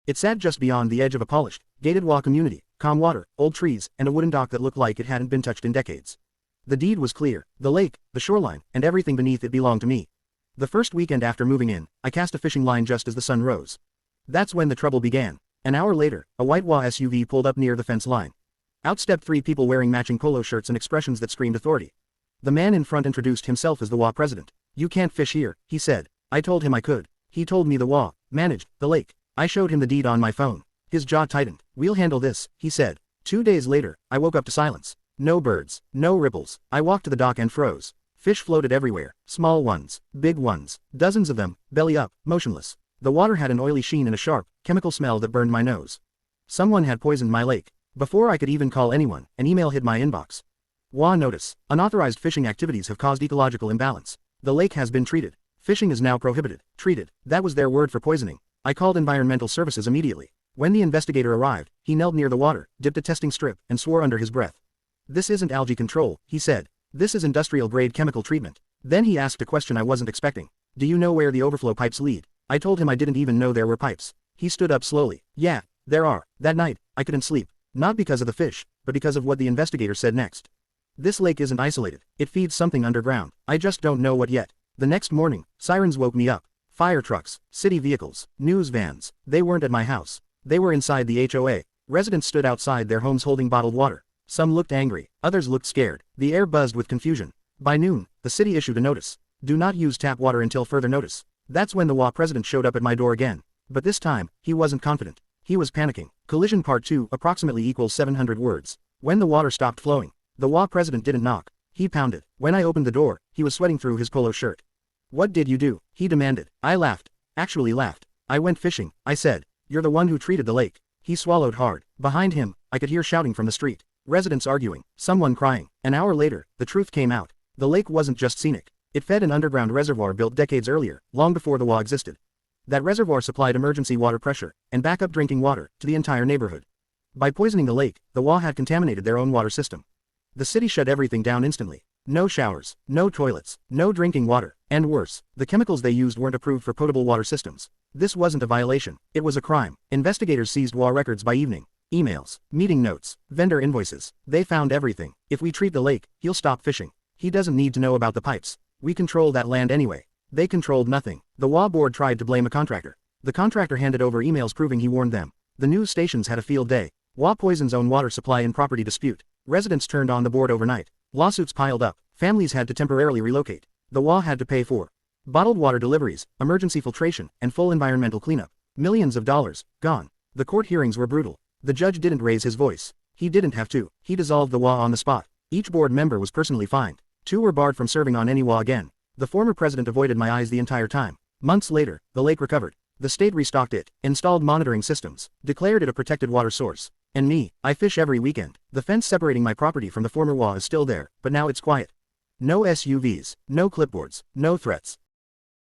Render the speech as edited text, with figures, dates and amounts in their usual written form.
It sat just beyond the edge of a polished, gated wall community, calm water, old trees, and a wooden dock that looked like it hadn't been touched in decades. The deed was clear. The lake, the shoreline, and everything beneath it belonged to me. The first weekend after moving in, I cast a fishing line just as the sun rose. That's when the trouble began. An hour later, a white HOA SUV pulled up near the fence line. Out stepped three people wearing matching polo shirts and expressions that screamed authority. The man in front introduced himself as the HOA president. "You can't fish here," he said. I told him I could. He told me the HOA managed the lake. I showed him the deed on my phone. His jaw tightened. "We'll handle this," he said. 2 days later, I woke up to silence. No birds, no ripples. I walked to the dock and froze. Fish floated everywhere, small ones, big ones, dozens of them, belly up, motionless. The water had an oily sheen and a sharp, chemical smell that burned my nose. Someone had poisoned my lake. Before I could even call anyone, an email hit my inbox. HOA notice. Unauthorized fishing activities have caused ecological imbalance. The lake has been treated. Fishing is now prohibited. Treated. That was their word for poisoning. I called environmental services immediately. When the investigator arrived, he knelt near the water, dipped a testing strip, and swore under his breath. "This isn't algae control," he said. "This is industrial-grade chemical treatment." Then he asked a question I wasn't expecting. "Do you know where the overflow pipes lead?" I told him I didn't even know there were pipes. He stood up slowly. "Yeah, there are." That night, I couldn't sleep. Not because of the fish, but because of what the investigator said next. This lake isn't isolated. It feeds something underground. I just don't know what yet. The next morning, sirens woke me up. Fire trucks, city vehicles, news vans. They weren't at my house. They were inside the HOA. Residents stood outside their homes holding bottled water. Some looked angry, others looked scared. The air buzzed with confusion. By noon, the city issued a notice. "Do not use tap water until further notice." That's when the HOA president showed up at my door again. But this time, he wasn't confident. He was panicking. Collision Part 2 approximately equals 700 words. When the water stopped flowing, the HOA president didn't knock. He pounded. When I opened the door, he was sweating through his polo shirt. "What did you do?" he demanded. I laughed. Actually laughed. "I went fishing," I said. "You're the one who treated the lake." He swallowed hard. Behind him, I could hear shouting from the street. Residents arguing, someone crying. An hour later, the truth came out. The lake wasn't just scenic. It fed an underground reservoir built decades earlier, long before the HOA existed. That reservoir supplied emergency water pressure and backup drinking water to the entire neighborhood. By poisoning the lake, the HOA had contaminated their own water system. The city shut everything down instantly. No showers, no toilets, no drinking water, and worse, the chemicals they used weren't approved for potable water systems. This wasn't a violation, it was a crime. Investigators seized HOA records by evening. Emails, meeting notes, vendor invoices. They found everything. "If we treat the lake, he'll stop fishing. He doesn't need to know about the pipes. We control that land anyway." They controlled nothing. The HOA board tried to blame a contractor. The contractor handed over emails proving he warned them. The news stations had a field day. HOA poisons own water supply in property dispute. Residents turned on the board overnight. Lawsuits piled up. Families had to temporarily relocate. The HOA had to pay for bottled water deliveries, emergency filtration, and full environmental cleanup. Millions of dollars, gone. The court hearings were brutal. The judge didn't raise his voice. He didn't have to. He dissolved the HOA on the spot. Each board member was personally fined. 2 were barred from serving on any HOA again. The former president avoided my eyes the entire time. Months later, the lake recovered. The state restocked it, installed monitoring systems, declared it a protected water source. And me, I fish every weekend. The fence separating my property from the former HOA is still there, but now it's quiet. No SUVs, no clipboards, no threats.